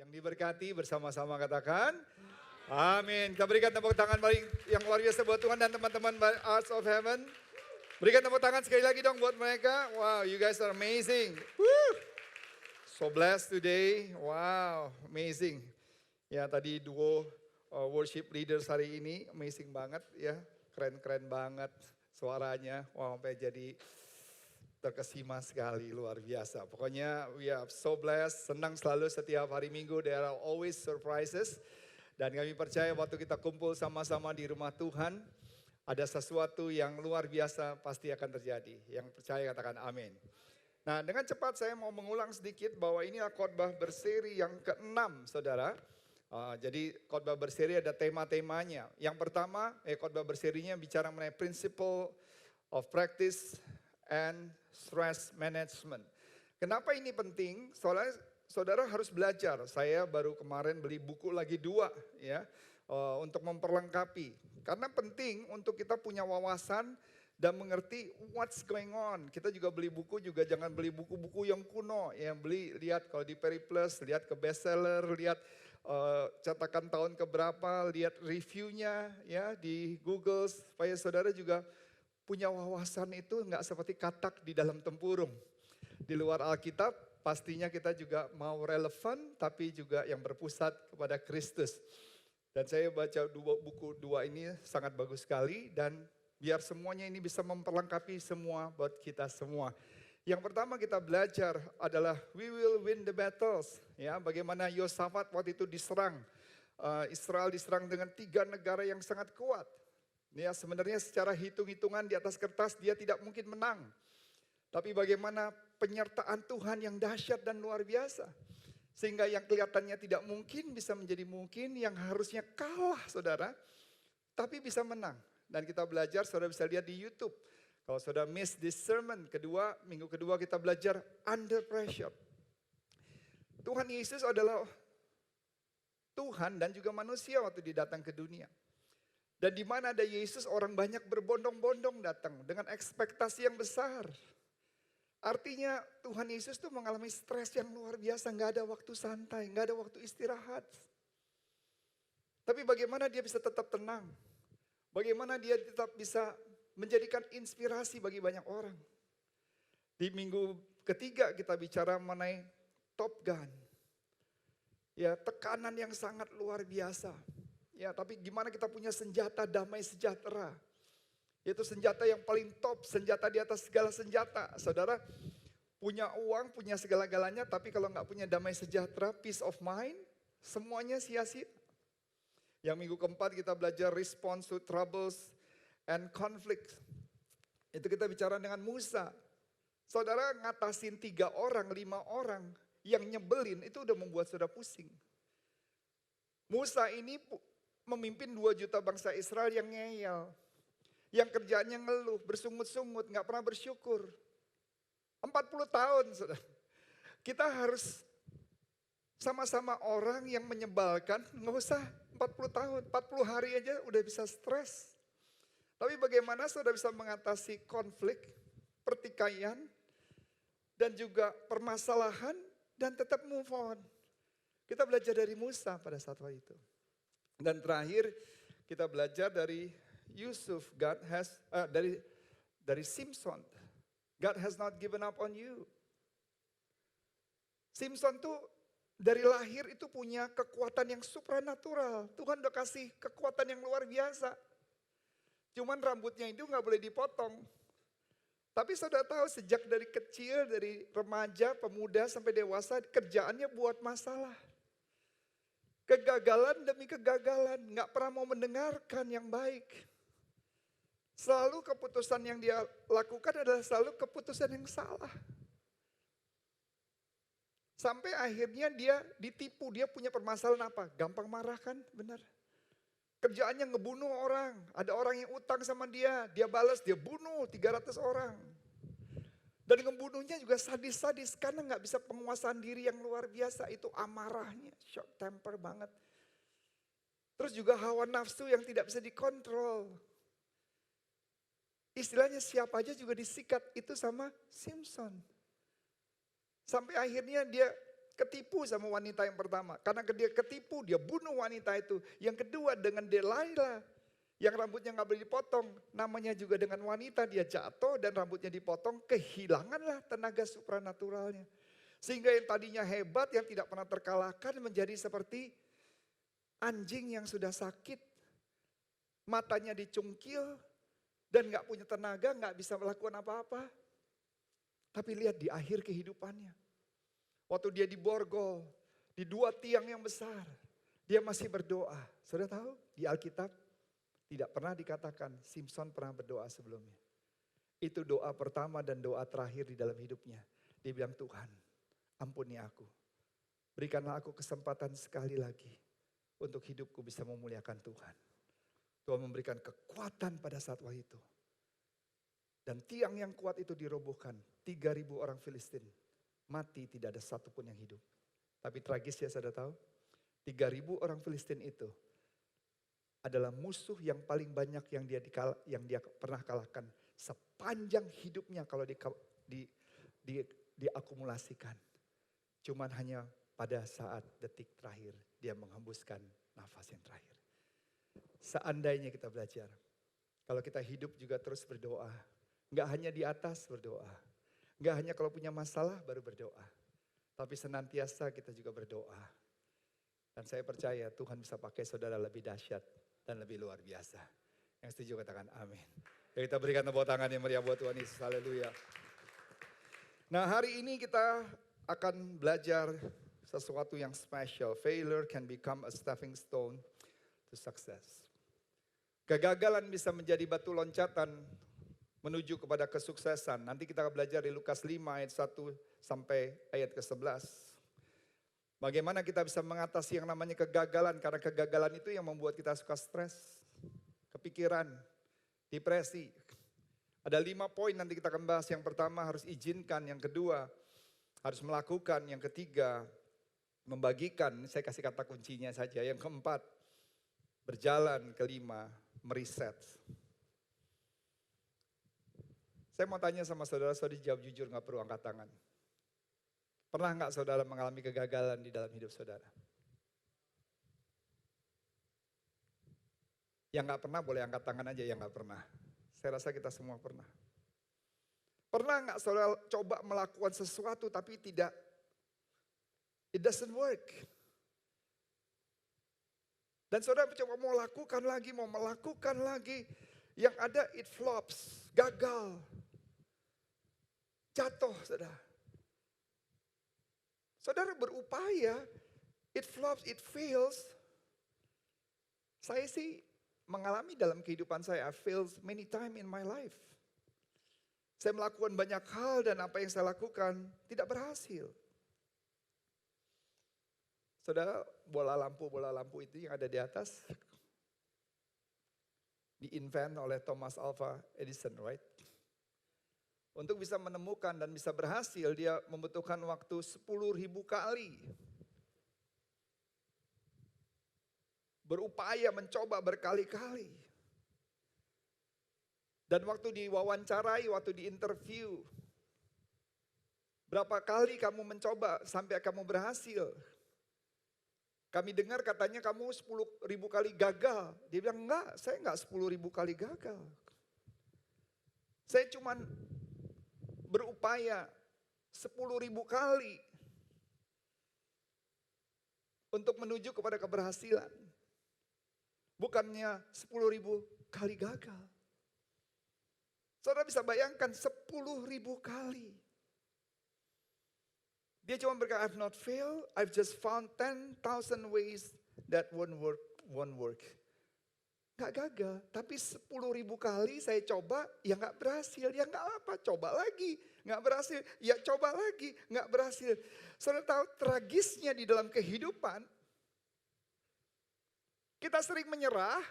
Yang diberkati bersama-sama katakan, amin. Kita berikan tepuk tangan paling yang luar biasa buat Tuhan dan teman-teman Arts of Heaven. Berikan tepuk tangan sekali lagi dong buat mereka. Wow, you guys are amazing. Woo! So blessed today. Wow, amazing. Ya tadi duo worship leaders hari ini amazing banget ya. Keren-keren banget suaranya. Wow, sampai jadi terkesima sekali, luar biasa. Pokoknya we are so blessed, senang selalu setiap hari Minggu, there are always surprises. Dan kami percaya waktu kita kumpul sama-sama di rumah Tuhan, ada sesuatu yang luar biasa pasti akan terjadi. Yang percaya katakan amin. Nah dengan cepat saya mau mengulang sedikit bahwa ini adalah khotbah berseri yang ke-6 saudara. Jadi khotbah berseri ada tema-temanya. Yang pertama khotbah berserinya bicara mengenai principle of practice and stress management. Kenapa ini penting? Soalnya saudara harus belajar. Saya baru kemarin beli buku lagi 2 ya untuk memperlengkapi. Karena penting untuk kita punya wawasan dan mengerti what's going on. Kita juga beli buku juga jangan beli buku-buku yang kuno. Ya lihat kalau di Periplus, lihat ke bestseller, lihat cetakan tahun keberapa, lihat reviewnya ya di Google supaya saudara juga punya wawasan itu enggak seperti katak di dalam tempurung. Di luar Alkitab pastinya kita juga mau relevan tapi juga yang berpusat kepada Kristus. Dan saya baca buku 2 ini sangat bagus sekali dan biar semuanya ini bisa memperlengkapi semua buat kita semua. Yang pertama kita belajar adalah we will win the battles. Ya, bagaimana Yosafat waktu itu diserang. Israel diserang dengan 3 negara yang sangat kuat. Ya, sebenarnya secara hitung-hitungan di atas kertas dia tidak mungkin menang. Tapi bagaimana penyertaan Tuhan yang dahsyat dan luar biasa. Sehingga yang kelihatannya tidak mungkin bisa menjadi mungkin, yang harusnya kalah saudara, tapi bisa menang. Dan kita belajar, saudara bisa lihat di YouTube. Kalau saudara miss this sermon minggu kedua kita belajar under pressure. Tuhan Yesus adalah Tuhan dan juga manusia waktu dia datang ke dunia. Dan di mana ada Yesus orang banyak berbondong-bondong datang dengan ekspektasi yang besar. Artinya Tuhan Yesus tuh mengalami stres yang luar biasa, nggak ada waktu santai, nggak ada waktu istirahat. Tapi bagaimana dia bisa tetap tenang? Bagaimana dia tetap bisa menjadikan inspirasi bagi banyak orang? Di minggu ketiga kita bicara mengenai Top Gun. Ya, tekanan yang sangat luar biasa. Ya, tapi gimana kita punya senjata damai sejahtera. Itu senjata yang paling top, senjata di atas segala senjata. Saudara punya uang, punya segala-galanya, tapi kalau nggak punya damai sejahtera, peace of mind, semuanya sia-sia. Yang minggu keempat kita belajar response to troubles and conflict. Itu kita bicara dengan Musa. Saudara ngatasin 3 orang, 5 orang yang nyebelin, itu udah membuat saudara pusing. Musa ini memimpin 2 juta bangsa Israel yang ngeyel. Yang kerjaannya ngeluh, bersungut-sungut, gak pernah bersyukur. 40 tahun saudara. Kita harus sama-sama orang yang menyebalkan, gak usah 40 tahun, 40 hari aja udah bisa stres. Tapi bagaimana saudara bisa mengatasi konflik, pertikaian, dan juga permasalahan, dan tetap move on. Kita belajar dari Musa pada saat itu. Dan terakhir kita belajar dari Yusuf, dari Simpson. God has not given up on you. Simpson tuh dari lahir itu punya kekuatan yang supranatural. Tuhan udah kasih kekuatan yang luar biasa. Cuman rambutnya itu gak boleh dipotong. Tapi saudara tahu sejak dari kecil, dari remaja, pemuda sampai dewasa, kerjaannya buat masalah. Kegagalan demi kegagalan, gak pernah mau mendengarkan yang baik. Selalu keputusan yang dia lakukan adalah selalu keputusan yang salah. Sampai akhirnya dia ditipu, dia punya permasalahan apa? Gampang marah kan, benar. Kerjaannya ngebunuh orang, ada orang yang utang sama dia balas, dia bunuh 300 orang. Dan ngebunuhnya juga sadis-sadis karena gak bisa penguasaan diri yang luar biasa, itu amarahnya, short temper banget. Terus juga hawa nafsu yang tidak bisa dikontrol. Istilahnya siapa aja juga disikat, itu sama Simpson. Sampai akhirnya dia ketipu sama wanita yang pertama. Karena dia ketipu, dia bunuh wanita itu. Yang kedua dengan Delilah, yang rambutnya nggak boleh dipotong. Namanya juga dengan wanita, dia jatuh dan rambutnya dipotong, kehilanganlah tenaga supranaturalnya. Sehingga yang tadinya hebat, yang tidak pernah terkalahkan menjadi seperti anjing yang sudah sakit. Matanya dicungkil dan nggak punya tenaga, nggak bisa melakukan apa-apa. Tapi lihat di akhir kehidupannya. Waktu dia diborgol, di 2 tiang yang besar, dia masih berdoa. Sudah tahu di Alkitab tidak pernah dikatakan Simpson pernah berdoa sebelumnya. Itu doa pertama dan doa terakhir di dalam hidupnya. Dia bilang, Tuhan ampuni aku. Berikanlah aku kesempatan sekali lagi untuk hidupku bisa memuliakan Tuhan. Tuhan memberikan kekuatan pada saat waktu itu. Dan tiang yang kuat itu dirobohkan. 3.000 orang Filistin mati, tidak ada satupun yang hidup. Tapi tragis ya, saudara tahu, 3.000 orang Filistin itu adalah musuh yang paling banyak yang dia pernah kalahkan sepanjang hidupnya kalau diakumulasikan. Cuman hanya pada saat detik terakhir dia menghembuskan nafas yang terakhir. Seandainya kita belajar, kalau kita hidup juga terus berdoa, nggak hanya di atas berdoa, nggak hanya kalau punya masalah baru berdoa, tapi senantiasa kita juga berdoa. Dan saya percaya Tuhan bisa pakai saudara lebih dahsyat dan lebih luar biasa. Yang setuju katakan amin. Ya, kita berikan tepuk tangan yang meriah buat Tuhan Yesus, haleluya. Nah, hari ini kita akan belajar sesuatu yang spesial. Failure can become a stepping stone to success. Kegagalan bisa menjadi batu loncatan menuju kepada kesuksesan. Nanti kita akan belajar di Lukas 5 ayat 1 sampai ayat ke-11. Bagaimana kita bisa mengatasi yang namanya kegagalan. Karena kegagalan itu yang membuat kita suka stres, kepikiran, depresi. Ada 5 poin nanti kita akan bahas. Yang pertama harus izinkan, yang kedua harus melakukan, yang ketiga membagikan. Saya kasih kata kuncinya saja. Yang keempat berjalan, kelima meriset. Saya mau tanya sama saudara-saudari, jawab jujur, gak perlu angkat tangan. Pernah gak saudara mengalami kegagalan di dalam hidup saudara? Yang gak pernah boleh angkat tangan aja, yang gak pernah. Saya rasa kita semua pernah. Pernah gak saudara coba melakukan sesuatu tapi tidak, it doesn't work. Dan saudara coba mau melakukan lagi. Yang ada it flops, gagal. Jatuh, saudara. Saudara berupaya, it flops, it fails. Saya sih mengalami dalam kehidupan saya, I failed many times in my life. Saya melakukan banyak hal dan apa yang saya lakukan tidak berhasil. Saudara, bola lampu itu yang ada di atas, di-invent oleh Thomas Alva Edison, right? Untuk bisa menemukan dan bisa berhasil, dia membutuhkan waktu 10.000 kali. Berupaya mencoba berkali-kali. Dan waktu diwawancarai, waktu diinterview, berapa kali kamu mencoba sampai kamu berhasil? Kami dengar katanya kamu 10.000 kali gagal. Dia bilang enggak, saya enggak 10.000 kali gagal. Saya cuman berupaya 10.000 kali untuk menuju kepada keberhasilan. Bukannya 10.000 kali gagal. Saudara bisa bayangkan 10.000 kali. Dia cuma berkata, I've not failed, I've just found 10,000 ways that won't work. Gak gagal, tapi 10.000 kali saya coba, ya gak berhasil. Ya gak apa, coba lagi, gak berhasil. Ya coba lagi, gak berhasil. Saudara tahu tragisnya di dalam kehidupan, kita sering menyerah,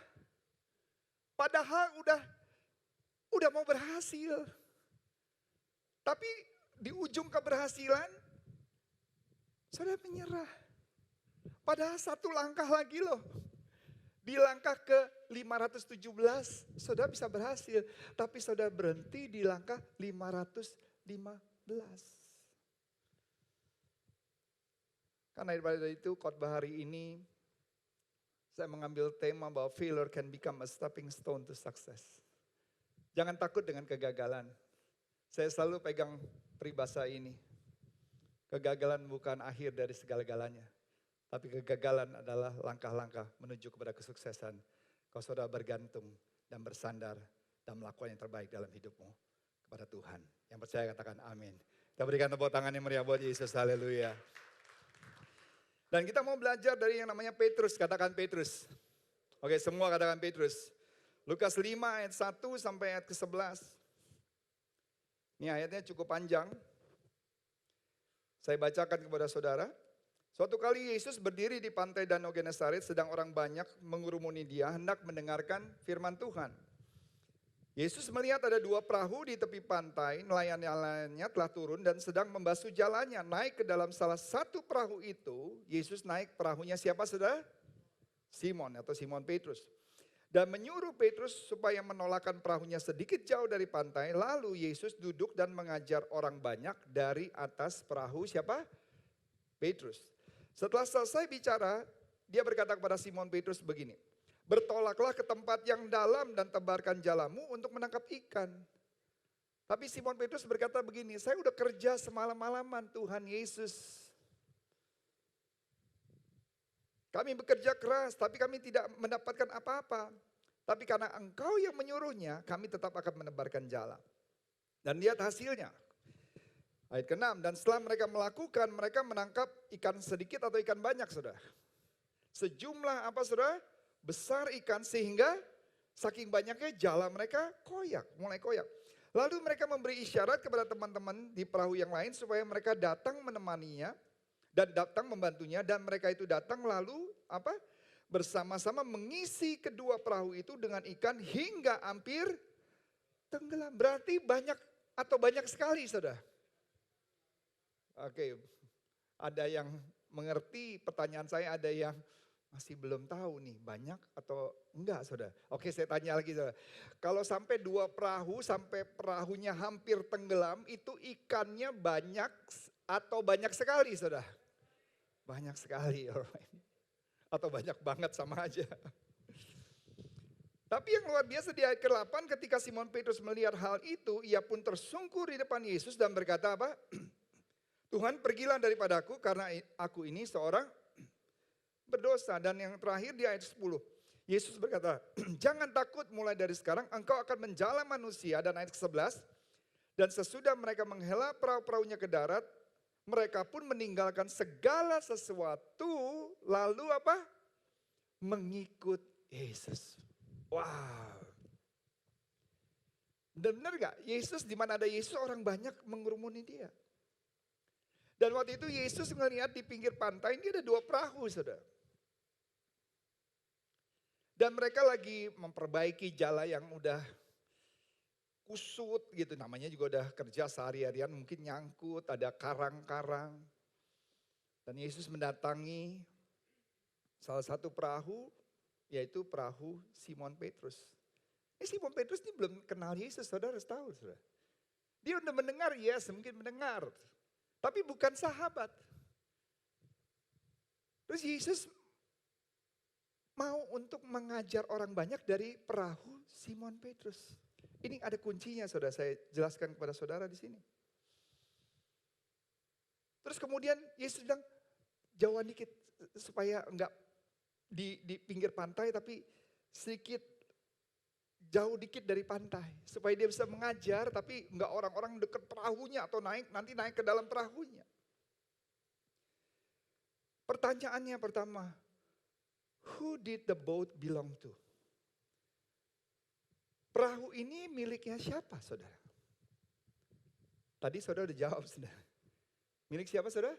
padahal udah mau berhasil. Tapi di ujung keberhasilan, saudara menyerah. Padahal satu langkah lagi loh. Di langkah ke 517, saudara bisa berhasil. Tapi saudara berhenti di langkah 515. Karena daripada itu khotbah hari ini saya mengambil tema bahwa failure can become a stepping stone to success. Jangan takut dengan kegagalan. Saya selalu pegang peribahasa ini. Kegagalan bukan akhir dari segala-galanya. Tapi kegagalan adalah langkah-langkah menuju kepada kesuksesan. Kau sudah bergantung dan bersandar dan melakukan yang terbaik dalam hidupmu kepada Tuhan. Yang percaya katakan amin. Kita berikan tepuk tangan yang meriah buat Yesus, haleluya. Dan kita mau belajar dari yang namanya Petrus, katakan Petrus. Oke, semua katakan Petrus. Lukas 5 ayat 1 sampai ayat ke-11. Ini ayatnya cukup panjang. Saya bacakan kepada saudara. Suatu kali Yesus berdiri di pantai Danau Genesaret, sedang orang banyak mengurumuni dia hendak mendengarkan firman Tuhan. Yesus melihat ada 2 perahu di tepi pantai, nelayan-nelayannya telah turun dan sedang membasuh jalannya. Naik ke dalam salah satu perahu itu, Yesus naik perahunya siapa saudara? Simon atau Simon Petrus. Dan menyuruh Petrus supaya menolakkan perahunya sedikit jauh dari pantai. Lalu Yesus duduk dan mengajar orang banyak dari atas perahu siapa? Petrus. Setelah selesai bicara, dia berkata kepada Simon Petrus begini. Bertolaklah ke tempat yang dalam dan tebarkan jalamu untuk menangkap ikan. Tapi Simon Petrus berkata begini, saya udah kerja semalam-malaman Tuhan Yesus. Kami bekerja keras tapi kami tidak mendapatkan apa-apa. Tapi karena engkau yang menyuruhnya, kami tetap akan menebarkan jala. Dan lihat hasilnya. Ayat ke-6, dan setelah mereka melakukan, mereka menangkap ikan sedikit atau ikan banyak saudara. Sejumlah apa saudara? Besar ikan sehingga saking banyaknya jala mereka mulai koyak. Lalu mereka memberi isyarat kepada teman-teman di perahu yang lain supaya mereka datang menemaninya dan datang membantunya dan mereka itu datang lalu apa? Bersama-sama mengisi kedua perahu itu dengan ikan hingga hampir tenggelam. Berarti banyak sekali saudara. Oke, ada yang mengerti pertanyaan saya, ada yang masih belum tahu nih, banyak atau enggak saudara. Oke, saya tanya lagi saudara. Kalau sampai 2 perahu, sampai perahunya hampir tenggelam, itu ikannya banyak atau banyak sekali saudara? Banyak sekali, alright. Atau banyak banget sama aja. Tapi yang luar biasa di ayat ke-8 ketika Simon Petrus melihat hal itu, ia pun tersungkur di depan Yesus dan berkata apa? Tuhan pergilah daripadaku karena aku ini seorang berdosa. Dan yang terakhir di ayat 10. Yesus berkata, jangan takut mulai dari sekarang engkau akan menjala manusia. Dan ayat ke-11. Dan sesudah mereka menghela perahu-perahunya ke darat, mereka pun meninggalkan segala sesuatu lalu apa? Mengikut Yesus. Wow. Dan benar gak? Yesus, di mana ada Yesus orang banyak mengurumuni dia. Dan waktu itu Yesus melihat di pinggir pantai ini ada 2 perahu saudara. Dan mereka lagi memperbaiki jala yang udah kusut gitu. Namanya juga udah kerja sehari-harian mungkin nyangkut, ada karang-karang. Dan Yesus mendatangi salah satu perahu, yaitu perahu Simon Petrus. Simon Petrus ini belum kenal Yesus, saudara harus tahu. Saudara. Dia udah mendengar, yes mungkin mendengar. Tapi bukan sahabat. Terus Yesus mau untuk mengajar orang banyak dari perahu Simon Petrus. Ini ada kuncinya saudara, saya jelaskan kepada saudara di sini. Terus kemudian Yesus bilang, jauhan dikit supaya enggak di pinggir pantai tapi sedikit jauh dikit dari pantai. Supaya dia bisa mengajar tapi enggak orang-orang dekat perahunya atau nanti naik ke dalam perahunya. Pertanyaannya pertama, who did the boat belong to? Perahu ini miliknya siapa saudara? Tadi saudara udah jawab saudara. Milik siapa saudara?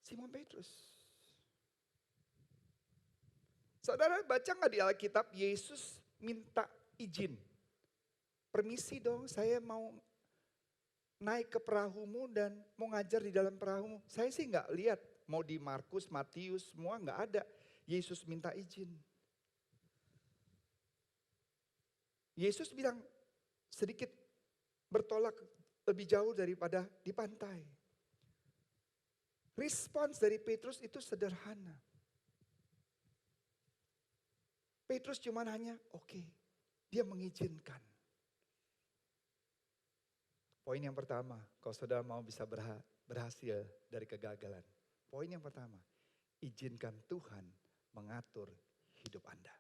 Simon Petrus. Saudara baca gak di Alkitab Yesus minta izin. Permisi dong saya mau naik ke perahumu dan mau ngajar di dalam perahumu. Saya sih gak lihat mau di Markus, Matius semua gak ada. Yesus minta izin. Yesus bilang sedikit bertolak lebih jauh daripada di pantai. Respons dari Petrus itu sederhana. Petrus cuman hanya oke, dia mengizinkan. Poin yang pertama, kalau saudara mau bisa berhasil dari kegagalan. Poin yang pertama, izinkan Tuhan mengatur hidup Anda.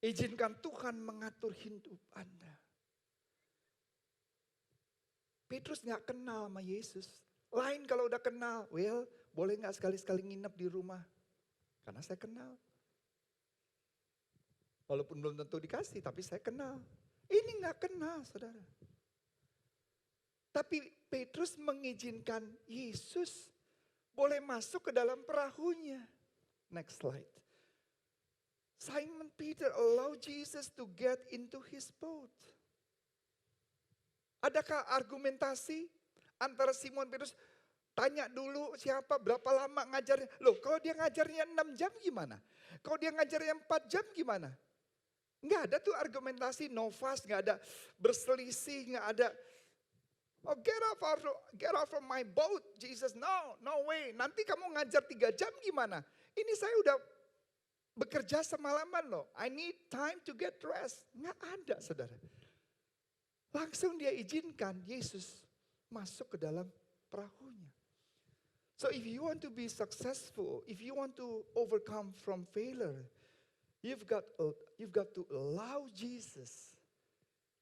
Izinkan Tuhan mengatur hidup Anda. Petrus gak kenal sama Yesus. Lain kalau udah kenal, boleh gak sekali-sekali nginep di rumah? Karena saya kenal. Walaupun belum tentu dikasih, tapi saya kenal. Ini gak kenal, saudara. Tapi Petrus mengizinkan Yesus boleh masuk ke dalam perahunya. Next slide. Simon Peter allowed Jesus to get into his boat. Adakah argumentasi antara Simon Petrus, tanya dulu siapa, berapa lama ngajarnya. Loh kalau dia ngajarnya 6 jam gimana? Kalau dia ngajarnya 4 jam gimana? Nggak ada tuh argumentasi, no fuss, nggak ada berselisih, nggak ada. Oh get off from my boat, Jesus. No way. Nanti kamu ngajar 3 jam gimana? Ini saya udah bekerja semalaman loh. I need time to get rest. Nggak ada saudara. Langsung dia izinkan Yesus masuk ke dalam perahunya. So if you want to be successful, if you want to overcome from failure, you've got to allow Jesus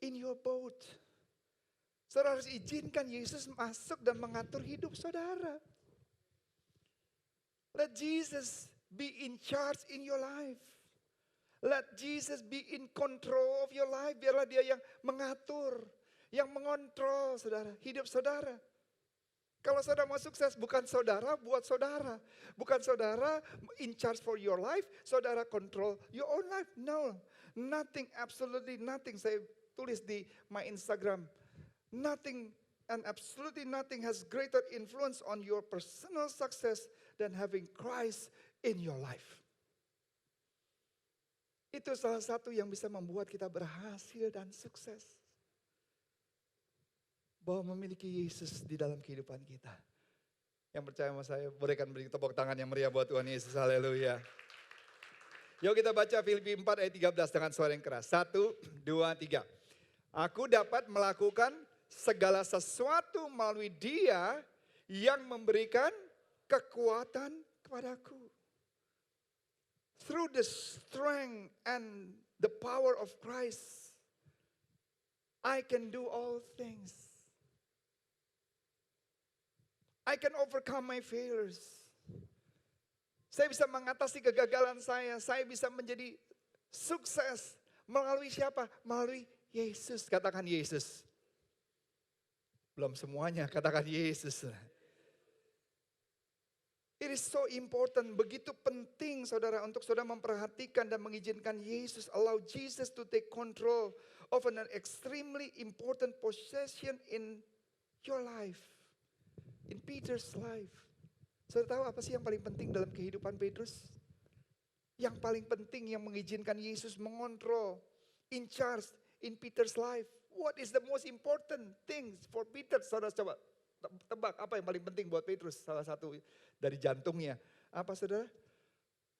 in your boat. Saudara harus izinkan Yesus masuk dan mengatur hidup saudara. Let Jesus be in charge in your life. Let Jesus be in control of your life. Biarlah dia yang mengatur, yang mengontrol saudara, hidup saudara. Kalau saudara mau sukses, bukan saudara buat saudara. Bukan saudara in charge for your life, saudara control your own life. No, nothing, absolutely nothing. Saya tulis di my Instagram. Nothing and absolutely nothing has greater influence on your personal success than having Christ in your life. Itu salah satu yang bisa membuat kita berhasil dan sukses. Bahwa memiliki Yesus di dalam kehidupan kita. Yang percaya sama saya, berikan tepuk tangan yang meriah buat Tuhan Yesus. Haleluya. Yuk kita baca Filipi 4 ayat 13 dengan suara yang keras. 1, 2, 3. Aku dapat melakukan segala sesuatu melalui Dia yang memberikan kekuatan kepadaku. Through the strength and the power of Christ, I can do all things. I can overcome my failures. Saya bisa mengatasi kegagalan saya bisa menjadi sukses. Melalui siapa? Melalui Yesus. Katakan Yesus. Belum semuanya, katakan Yesus. It is so important, begitu penting saudara untuk saudara memperhatikan dan mengizinkan Yesus, allow Jesus to take control of an extremely important possession in your life, in Peter's life. Saudara tahu apa sih yang paling penting dalam kehidupan Petrus? Yang paling penting yang mengizinkan Yesus mengontrol, in charge in Peter's life. What is the most important things for Peter? Saudara coba tebak apa yang paling penting buat Petrus? Salah satu dari jantungnya. Apa saudara?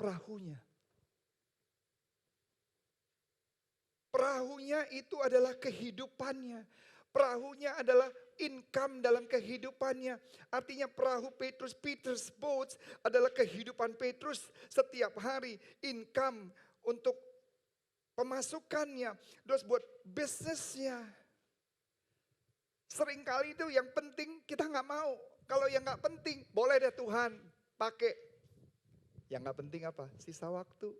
Perahunya. Perahunya itu adalah kehidupannya. Perahunya adalah income dalam kehidupannya. Artinya perahu Petrus, Peter's boat adalah kehidupan Petrus setiap hari. Income untuk pemasukannya. Terus buat bisnisnya. Seringkali itu yang penting kita nggak mau. Kalau yang nggak penting boleh deh Tuhan pakai. Yang nggak penting apa? Sisa waktu.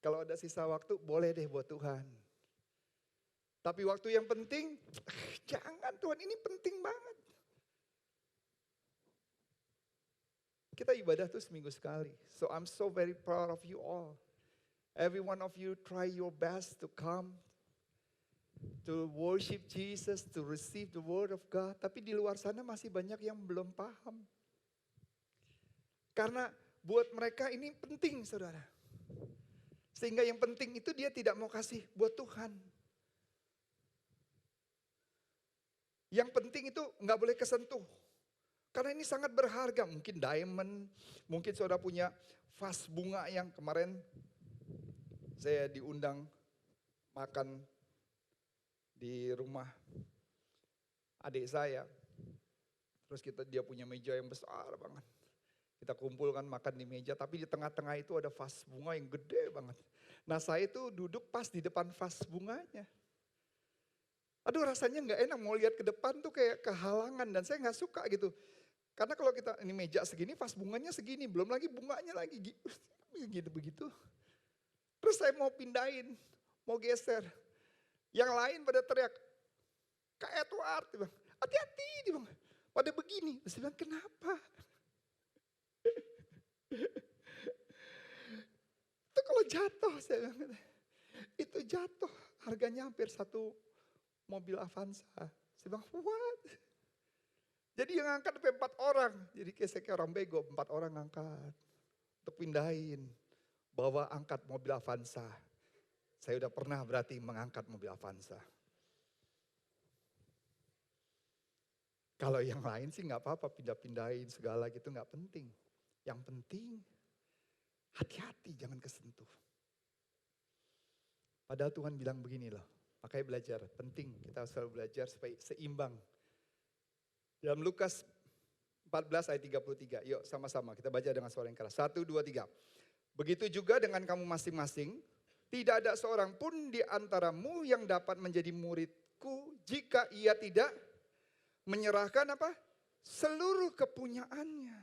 Kalau ada sisa waktu boleh deh buat Tuhan. Tapi waktu yang penting, jangan Tuhan, ini penting banget. Kita ibadah tuh seminggu sekali. So I'm so very proud of you all. Every one of you try your best to come, to worship Jesus, to receive the word of God. Tapi di luar sana masih banyak yang belum paham. Karena buat mereka ini penting saudara. Sehingga yang penting itu dia tidak mau kasih buat Tuhan. Yang penting itu nggak boleh kesentuh. Karena ini sangat berharga, mungkin diamond, mungkin saudara punya vas bunga yang kemarin saya diundang makan di rumah adik saya. Terus dia punya meja yang besar banget. Kita kumpulkan makan di meja, tapi di tengah-tengah itu ada vas bunga yang gede banget. Nah saya itu duduk pas di depan vas bunganya. Aduh rasanya nggak enak, mau lihat ke depan tuh kayak kehalangan dan saya nggak suka gitu. Karena kalau kita ini meja segini, vas bunganya segini, belum lagi bunganya lagi gitu begitu. Terus saya mau pindahin, mau geser. Yang lain pada teriak, Kak Edward, dia bilang, hati-hati, dia bilang, pada begini. Terus saya bilang, kenapa? Itu kalau jatuh, saya bilang, itu jatuh, harganya hampir satu mobil Avanza. Saya bilang, what? Jadi yang ngangkat sampai 4 orang, jadi kayak orang bego, 4 orang ngangkat. Untuk pindahin, bawa angkat mobil Avanza. Saya udah pernah berarti mengangkat mobil Avanza. Kalau yang lain sih nggak apa-apa, pindah-pindahin segala gitu nggak penting. Yang penting hati-hati jangan kesentuh. Padahal Tuhan bilang begini loh, makanya belajar, penting kita selalu belajar supaya seimbang. Dalam Lukas 14 ayat 33, yuk sama-sama kita baca dengan suara yang keras. 1, 2, 3. Begitu juga dengan kamu masing-masing, tidak ada seorang pun di antaramu yang dapat menjadi muridku jika ia tidak menyerahkan apa? Seluruh kepunyaannya.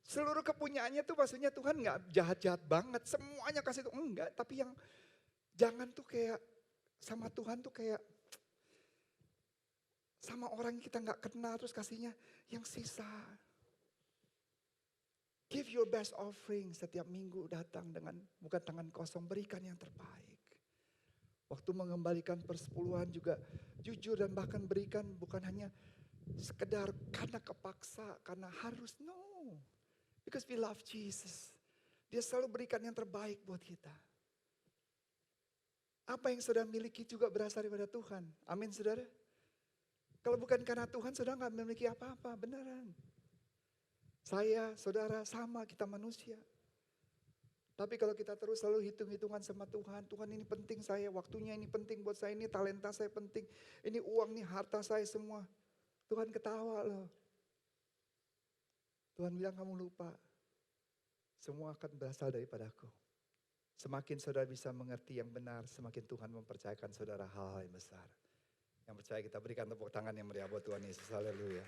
Seluruh kepunyaannya tuh maksudnya Tuhan gak jahat-jahat banget. Semuanya kasih tuh enggak. Tapi yang jangan tuh kayak sama Tuhan tuh kayak sama orang yang kita gak kenal terus kasihnya yang sisa. Give your best offering setiap minggu datang dengan bukan tangan kosong, berikan yang terbaik. Waktu mengembalikan persepuluhan juga jujur dan bahkan berikan bukan hanya sekedar karena kepaksa, karena harus, no. Because we love Jesus. Dia selalu berikan yang terbaik buat kita. Apa yang saudara miliki juga berasal daripada Tuhan. Amin saudara. Kalau bukan karena Tuhan, saudara gak memiliki apa-apa, beneran. Saya, saudara, sama kita manusia. Tapi kalau kita terus selalu hitung-hitungan sama Tuhan, Tuhan ini penting saya, waktunya ini penting buat saya, ini talenta saya penting, ini uang, ini harta saya semua. Tuhan ketawa loh. Tuhan bilang kamu lupa, semua akan berasal daripadaku. Semakin saudara bisa mengerti yang benar, semakin Tuhan mempercayakan saudara hal-hal yang besar. Yang percaya kita berikan tepuk tangan yang meriah buat Tuhan Yesus, haleluya.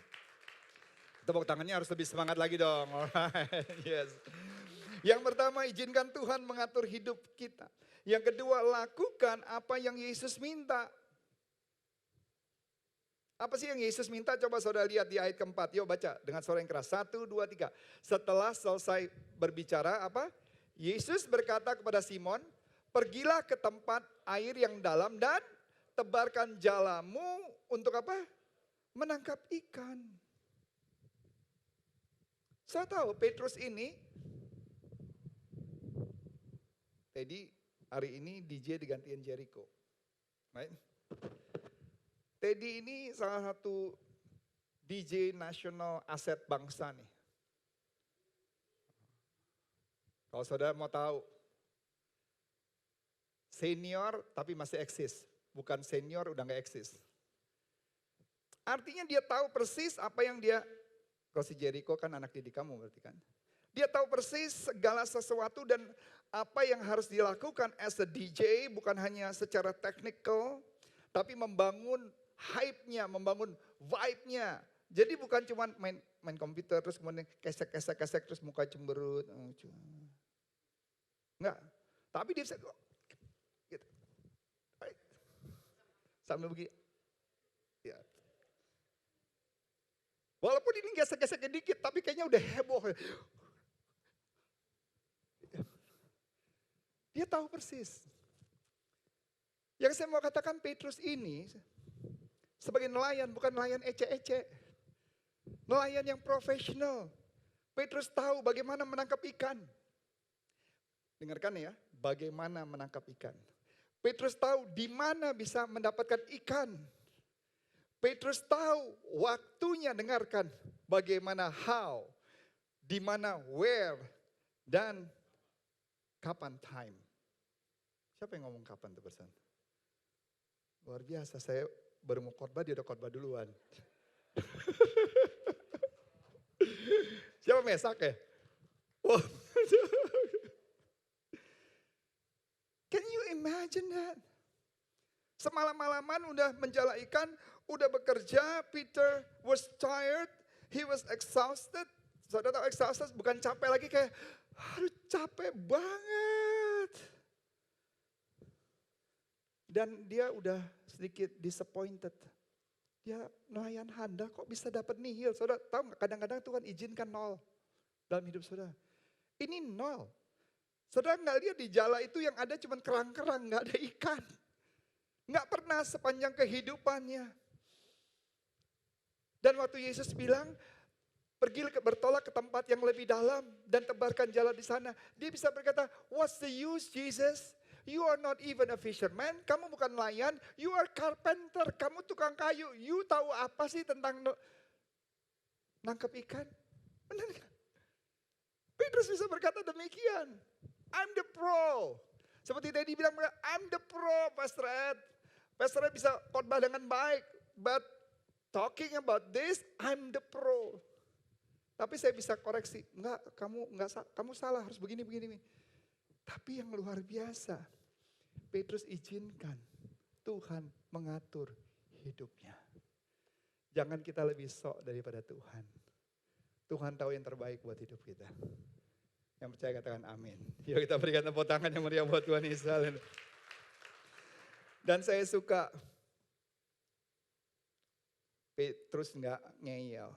Tepuk tangannya harus lebih semangat lagi dong, alright, yes. Yang pertama, izinkan Tuhan mengatur hidup kita. Yang kedua, lakukan apa yang Yesus minta. Apa sih yang Yesus minta? Coba saudara lihat di ayat keempat. Yuk baca dengan suara yang keras. 1, 2, 3. Setelah selesai berbicara, apa? Yesus berkata kepada Simon, pergilah ke tempat air yang dalam dan tebarkan jalamu untuk apa? Menangkap ikan. Saya tahu Petrus ini, Teddy hari ini DJ digantiin Jericho. Right? Teddy ini salah satu DJ nasional aset bangsa nih. Kalau saudara mau tahu, senior tapi masih eksis. Bukan senior udah gak eksis. Artinya dia tahu persis apa yang dia, kalau si Jericho kan anak didik kamu berarti kan. Dia tahu persis segala sesuatu dan apa yang harus dilakukan as a DJ bukan hanya secara technical, tapi membangun hype-nya, membangun vibe-nya. Jadi bukan cuma main komputer terus kemudian kesek terus muka cemberut. Enggak, tapi dia bisa gitu. Sambil begini. Ya. Walaupun ini gesek-gesek dikit tapi kayaknya udah heboh. Dia tahu persis. Yang saya mau katakan Petrus ini sebagai nelayan, bukan nelayan ece-ece. Nelayan yang profesional. Petrus tahu bagaimana menangkap ikan. Dengarkan ya, bagaimana menangkap ikan. Petrus tahu di mana bisa mendapatkan ikan. Petrus tahu waktunya dengarkan bagaimana how, di mana where, dan kapan time. Siapa yang ngomong kapan tuh person? Luar biasa, saya baru mau khotbah, dia udah khotbah duluan. Siapa Mesak ya? Wow. Can you imagine that? Semalam-malaman udah menjala ikan, udah bekerja, Peter was tired, he was exhausted. Saudara tahu exhausted bukan capek lagi, kayak aduh capek banget. Dan dia udah sedikit disappointed. Dia nelayan handal kok bisa dapat nihil. Saudara tahu nggak, kadang-kadang Tuhan izinkan nol dalam hidup saudara. Ini nol. Saudara nggak lihat di jala itu yang ada cuma kerang-kerang, nggak ada ikan. Nggak pernah sepanjang kehidupannya. Dan waktu Yesus bilang, pergi bertolak ke tempat yang lebih dalam dan tebarkan jala di sana. Dia bisa berkata, what's the use Jesus? You are not even a fisherman. Kamu bukan nelayan. You are carpenter. Kamu tukang kayu. You tahu apa sih tentang nangkap ikan? Benar kan? Petrus bisa berkata demikian. I'm the pro. Seperti tadi bilang, I'm the pro, Pastor Ed. Pastor Ed bisa khotbah dengan baik. But talking about this, I'm the pro. Tapi saya bisa koreksi. Enggak, kamu salah, harus begini. Tapi yang luar biasa, Petrus izinkan Tuhan mengatur hidupnya. Jangan kita lebih sok daripada Tuhan. Tuhan tahu yang terbaik buat hidup kita. Yang percaya katakan amin. Yuk kita berikan tepuk tangan yang meriah buat Tuhan Yesus. Dan saya suka Petrus nggak ngeyel.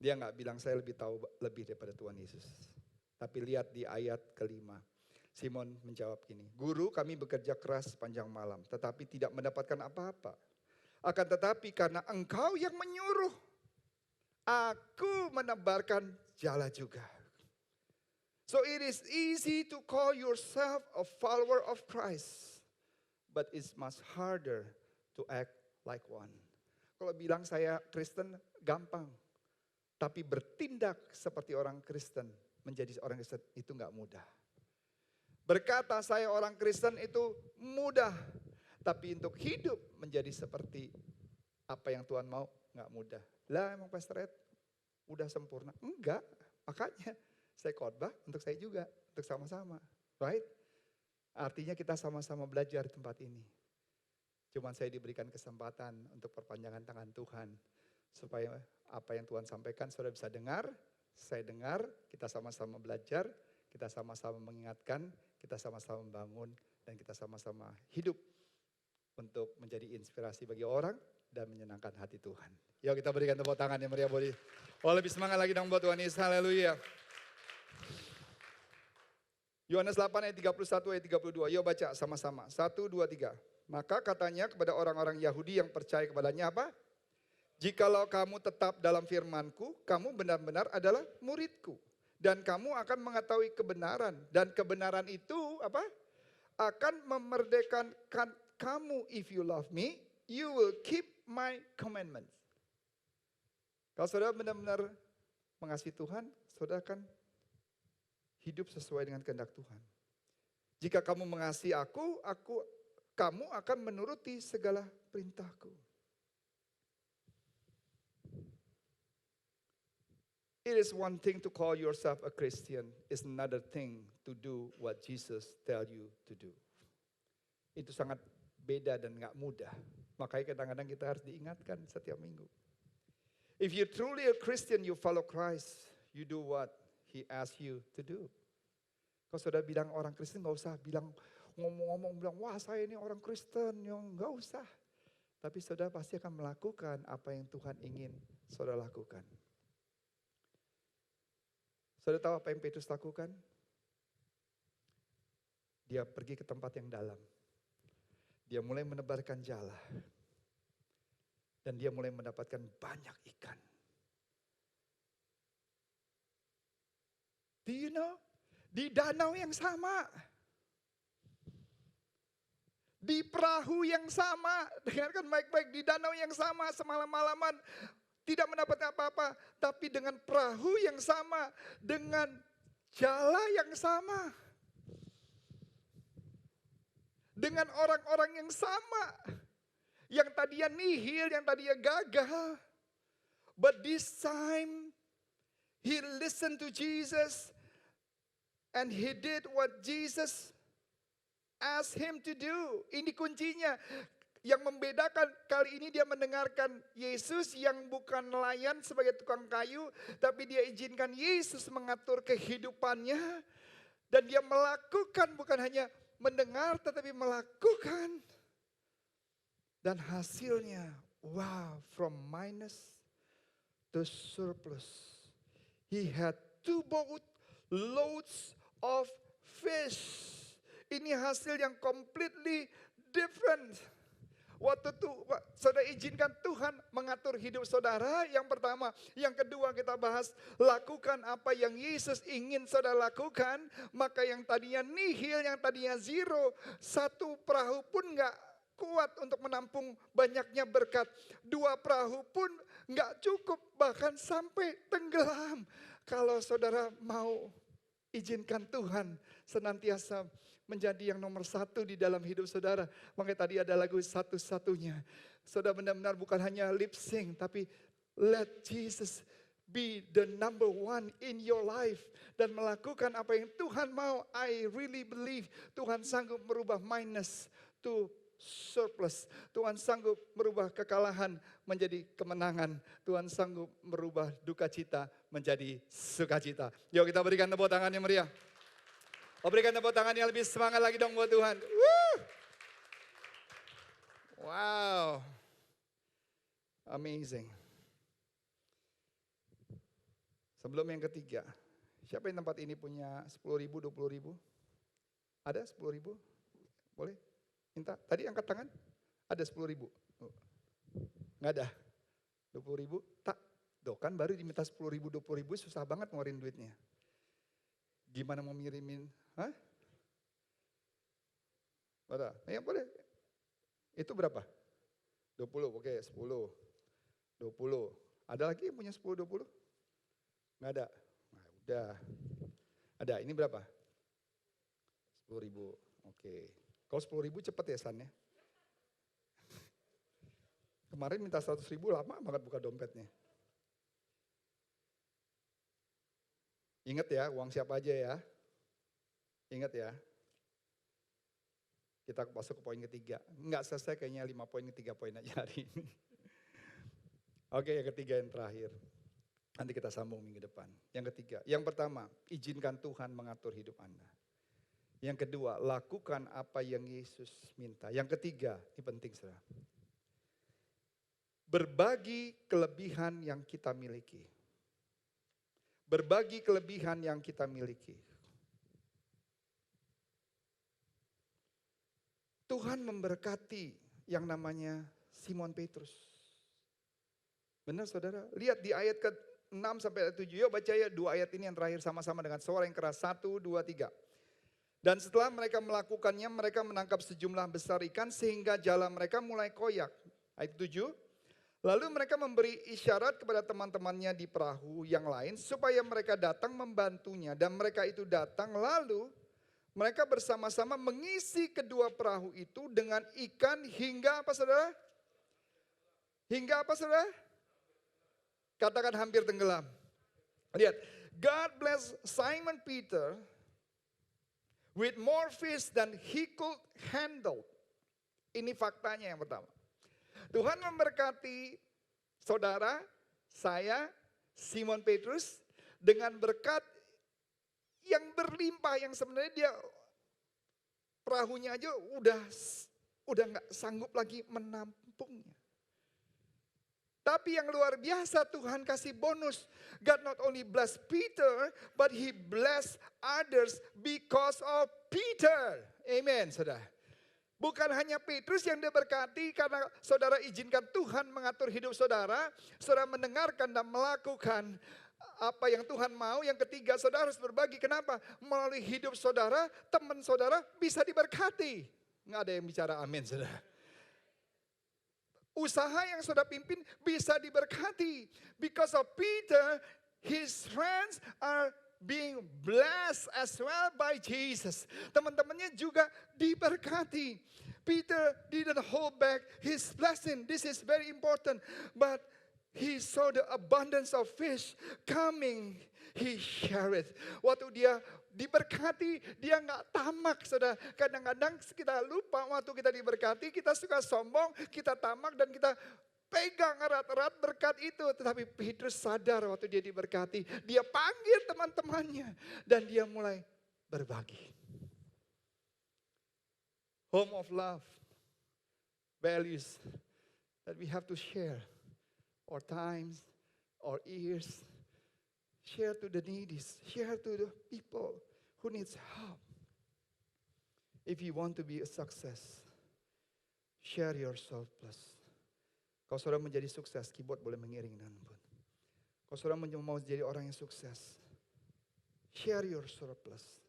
Dia nggak bilang saya lebih tahu lebih daripada Tuhan Yesus. Tapi lihat di ayat kelima. Simon menjawab gini, Guru kami bekerja keras sepanjang malam tetapi tidak mendapatkan apa-apa. Akan tetapi karena engkau yang menyuruh, aku menebarkan jala juga. So it is easy to call yourself a follower of Christ. But it's much harder to act like one. Kalau bilang saya Kristen gampang. Tapi bertindak seperti orang Kristen, menjadi orang Kristen itu gak mudah. Berkata saya orang Kristen itu mudah. Tapi untuk hidup menjadi seperti apa yang Tuhan mau gak mudah. Lah emang Pastor Ed udah sempurna? Enggak, makanya saya khotbah untuk saya juga, untuk sama-sama. Right? Artinya kita sama-sama belajar di tempat ini. Cuman saya diberikan kesempatan untuk perpanjangan tangan Tuhan. Supaya apa yang Tuhan sampaikan saudara bisa dengar, saya dengar, kita sama-sama belajar, kita sama-sama mengingatkan, kita sama-sama membangun, dan kita sama-sama hidup untuk menjadi inspirasi bagi orang dan menyenangkan hati Tuhan. Yuk kita berikan tepuk tangan yang meriah bodi. Oh lebih semangat lagi dong buat Tuhan Yesus, haleluya. Yohanes 8 ayat 31 ayat 32, yuk baca sama-sama. 1, 2, 3. Maka katanya kepada orang-orang Yahudi yang percaya kepadanya apa? Jikalau kamu tetap dalam firman-Ku, kamu benar-benar adalah murid-Ku. Dan kamu akan mengetahui kebenaran. Dan kebenaran itu apa? Akan memerdekakan kamu. If you love me, you will keep my commandments. Kalau saudara benar-benar mengasihi Tuhan, saudara akan hidup sesuai dengan kehendak Tuhan. Jika kamu mengasihi kamu akan menuruti segala perintahku. It is one thing to call yourself a Christian. It's another thing to do what Jesus tell you to do. Itu sangat beda dan gak mudah. Makanya kadang-kadang kita harus diingatkan setiap minggu. If you truly a Christian, you follow Christ. You do what He asks you to do. Kalau saudara bilang orang Kristen gak usah bilang ngomong-ngomong bilang wah saya ini orang Kristen. Gak usah. Tapi saudara pasti akan melakukan apa yang Tuhan ingin saudara lakukan. Saudara tahu apa yang Petrus lakukan? Dia pergi ke tempat yang dalam. Dia mulai menebarkan jala. Dan dia mulai mendapatkan banyak ikan. Do you know? Di danau yang sama. di perahu yang sama, dengarkan baik-baik, di danau yang sama semalam-malaman, tidak mendapat apa-apa, tapi dengan perahu yang sama, dengan jala yang sama, dengan orang-orang yang sama, yang tadinya nihil, yang tadinya gagal, but this time he listened to Jesus and he did what Jesus asked him to do. Ini kuncinya. Yang membedakan kali ini dia mendengarkan Yesus yang bukan nelayan sebagai tukang kayu. Tapi dia izinkan Yesus mengatur kehidupannya. Dan dia melakukan, bukan hanya mendengar tetapi melakukan. Dan hasilnya, wow, from minus to surplus. He had 2 boatloads of fish. Ini hasil yang completely different. Waktu itu saudara izinkan Tuhan mengatur hidup saudara, yang pertama. Yang kedua kita bahas, lakukan apa yang Yesus ingin saudara lakukan. Maka yang tadinya nihil, yang tadinya zero, 1 perahu pun gak kuat untuk menampung banyaknya berkat. 2 perahu pun gak cukup, bahkan sampai tenggelam. Kalau saudara mau izinkan Tuhan senantiasa menjadi yang nomor 1 di dalam hidup saudara. Makanya tadi ada lagu satu-satunya. Saudara benar-benar bukan hanya lip sync, tapi let Jesus be the number 1 in your life. Dan melakukan apa yang Tuhan mau. I really believe Tuhan sanggup merubah minus to surplus. Tuhan sanggup merubah kekalahan menjadi kemenangan. Tuhan sanggup merubah duka cita menjadi sukacita. Yuk kita berikan tepuk tangan yang meriah. Berikan tepuk tangan yang lebih semangat lagi dong buat Tuhan. Woo! Wow. Amazing. Sebelum yang ketiga, siapa yang tempat ini punya 10.000, 20.000? Ada 10.000? Boleh? Minta. Tadi angkat tangan. Ada 10.000? Nggak ada. 20.000? Tak. Doh kan baru diminta 10.000, 20.000 susah banget ngeluarin duitnya. Gimana mau ngirimin? Hah? Ada? Ya boleh. Itu berapa? 20, oke 10. 20. Ada lagi yang punya 10, 20? Nggak ada? Nah udah. Ada, ini berapa? 10.000, oke. Kalau 10.000 cepet ya San ya? Kemarin minta 100.000 lama banget buka dompetnya. Ingat ya, uang siapa aja ya. Ingat ya. Kita masuk ke poin ketiga. Enggak selesai kayaknya 5 poin, 3 poin aja hari ini. Oke, yang ketiga yang terakhir. Nanti kita sambung minggu depan. Yang ketiga, yang pertama, izinkan Tuhan mengatur hidup Anda. Yang kedua, lakukan apa yang Yesus minta. Yang ketiga, ini penting saudara. Berbagi kelebihan yang kita miliki. Berbagi kelebihan yang kita miliki. Tuhan memberkati yang namanya Simon Petrus. Benar saudara? Lihat di ayat ke-6 sampai 7. Yuk baca ya 2 ayat ini yang terakhir sama-sama dengan suara yang keras. 1, 2, 3. Dan setelah mereka melakukannya, mereka menangkap sejumlah besar ikan sehingga jala mereka mulai koyak. Ayat 7. Lalu mereka memberi isyarat kepada teman-temannya di perahu yang lain supaya mereka datang membantunya. Dan mereka itu datang, lalu mereka bersama-sama mengisi kedua perahu itu dengan ikan hingga apa saudara? Hingga apa saudara? Katakan hampir tenggelam. Lihat, God bless Simon Peter with more fish than he could handle. Ini faktanya yang pertama. Tuhan memberkati saudara, saya, Simon Petrus dengan berkat yang berlimpah, yang sebenarnya dia perahunya aja udah nggak sanggup lagi menampungnya. Tapi yang luar biasa Tuhan kasih bonus. God not only bless Peter, but he bless others because of Peter. Amen, saudara. Bukan hanya Petrus yang diberkati karena saudara izinkan Tuhan mengatur hidup saudara. Saudara mendengarkan dan melakukan apa yang Tuhan mau. Yang ketiga, saudara harus berbagi. Kenapa? Melalui hidup saudara, teman saudara bisa diberkati. Nggak ada yang bicara amin, saudara. Usaha yang saudara pimpin bisa diberkati. Because of Peter, his friends are being blessed as well by Jesus. Teman-temannya juga diberkati. Peter didn't hold back his blessing. This is very important. But he saw the abundance of fish coming. He shared it. Waktu dia diberkati, dia nggak tamak, saudara. Kadang-kadang kita lupa waktu kita diberkati, kita suka sombong, kita tamak dan kita pegang erat-erat berkat itu. Tetapi Petrus sadar waktu dia diberkati, dia panggil teman-temannya dan dia mulai berbagi. Home of love, values that we have to share. Our times, our ears, share to the needy, share to the people who needs help. If you want to be a success, share your surplus. Kalau saudara menjadi sukses, keyboard boleh mengiring dengan pun. Kalau saudara mau jadi orang yang sukses, share your surplus.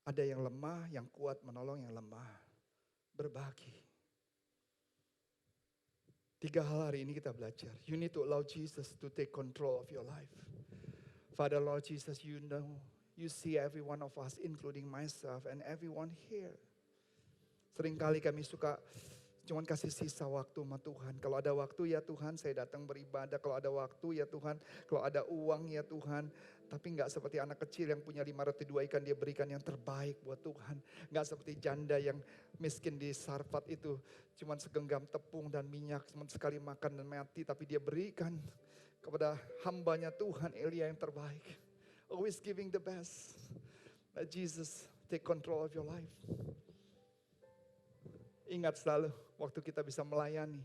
Ada yang lemah, yang kuat menolong yang lemah. Berbagi. 3 hal hari ini kita belajar. You need to allow Jesus to take control of your life. Father Lord Jesus, you know, you see every one of us, including myself and everyone here. Seringkali kami suka cuman kasih sisa waktu sama Tuhan. Kalau ada waktu ya Tuhan, saya datang beribadah. Kalau ada waktu ya Tuhan, kalau ada uang ya Tuhan. Tapi enggak seperti anak kecil yang punya 5 roti 2 ikan, dia berikan yang terbaik buat Tuhan. Enggak seperti janda yang miskin di Sarfat itu, cuman segenggam tepung dan minyak, cuman sekali makan dan mati. Tapi dia berikan kepada hambanya Tuhan, Elia, yang terbaik. Always giving the best. Let Jesus take control of your life. Ingat selalu, waktu kita bisa melayani,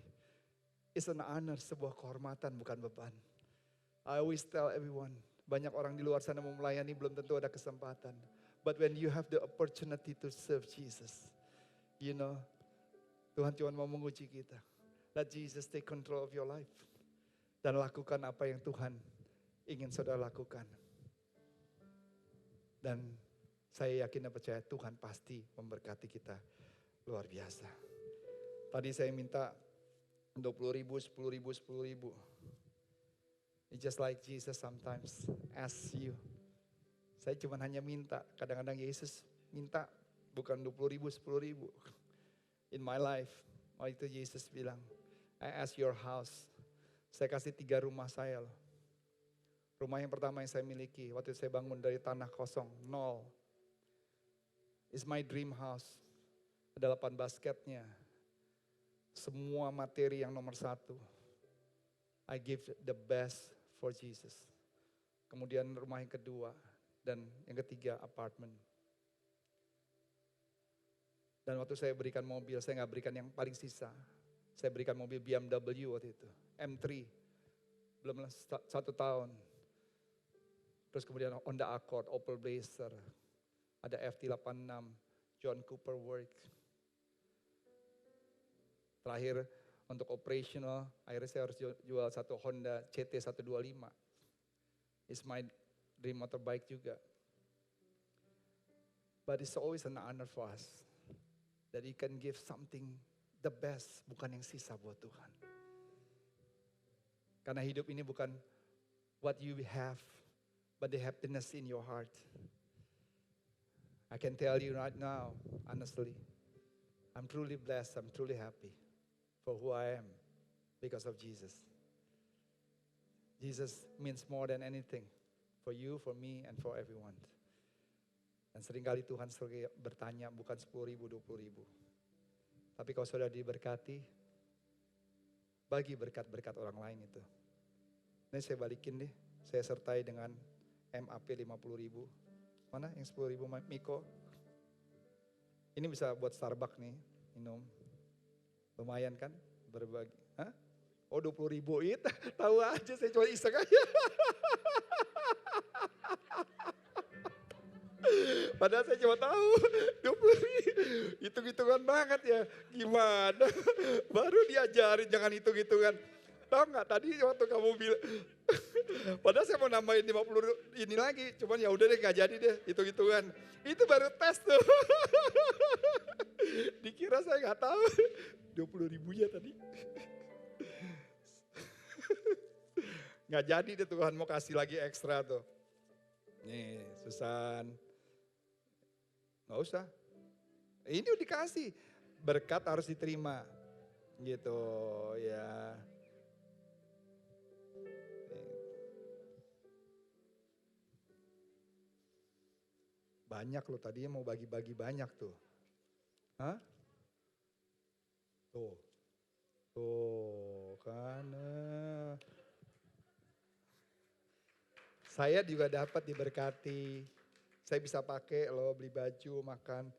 it's an honor, sebuah kehormatan, bukan beban. I always tell everyone, banyak orang di luar sana mau melayani, belum tentu ada kesempatan. But when you have the opportunity to serve Jesus, you know, Tuhan cuma mau menguji kita. Let Jesus take control of your life. Dan lakukan apa yang Tuhan ingin saudara lakukan. Dan saya yakin dan percaya Tuhan pasti memberkati kita luar biasa. Tadi saya minta 20.000, 10.000, 10.000. It's just like Jesus sometimes asks you. Saya cuma hanya minta. Kadang-kadang Yesus minta bukan 20.000, 10.000. In my life, waktu itu Yesus bilang, I ask your house. Saya kasih 3 rumah saya loh. Rumah yang pertama yang saya miliki, waktu itu saya bangun dari tanah kosong, 0. It's my dream house. Ada 8 basketnya. Semua materi yang nomor 1. I give the best for Jesus. Kemudian rumah yang kedua. Dan yang ketiga apartemen. Dan waktu saya berikan mobil, saya gak berikan yang paling sisa. Saya berikan mobil BMW waktu itu. M3. Belum 1 tahun. Terus kemudian Honda Accord, Opel Blazer. Ada FT86, John Cooper Work. Terakhir untuk operational, akhirnya saya harus jual satu Honda CT125. It's my dream motorbike juga. But it's always an honor for us. That you can give something the best, bukan yang sisa buat Tuhan. Karena hidup ini bukan what you have, but the happiness in your heart. I can tell you right now, honestly, I'm truly blessed, I'm truly happy for who I am because of Jesus. Jesus means more than anything for you, for me, and for everyone. Dan seringkali Tuhan sering bertanya bukan 10.000, 20.000. Tapi kalau sudah diberkati, bagi berkat-berkat orang lain itu. Ini saya balikin deh, saya sertai dengan MAP 50.000. Mana yang 10.000 Miko? Ini bisa buat Starbucks nih, minum. Lumayan kan berbagi. Hah? Oh 20.000 itu, tahu aja saya cuma iseng aja. Padahal saya cuma tahu 20.000. Hitung-hitungan banget ya. Gimana? Baru diajarin jangan hitung-hitungan. Tahu nggak tadi waktu kamu bilang Padahal saya mau nambahin 50 ini lagi, cuman ya udah deh gak jadi deh, hitung-hitungan. Itu baru tes tuh. Dikira saya nggak tahu, 20 ribunya tadi. Nggak jadi deh, Tuhan mau kasih lagi ekstra tuh. Nih Susan, nggak usah. Ini udah dikasih, berkat harus diterima. Gitu ya. Banyak loh, tadinya mau bagi-bagi banyak tuh. Hah? Tuh. Tuh kan. Saya juga dapat diberkati. Saya bisa pakai loh, beli baju, makan.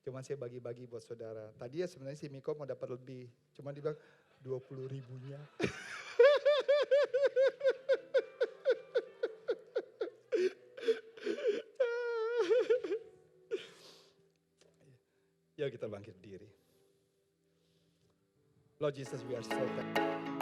Cuman saya bagi-bagi buat saudara. Tadi ya sebenarnya si Miko mau dapat lebih. Cuman dia bilang 20 ribunya. Yuk kita bangkit berdiri. Lord Jesus, we are so thankful.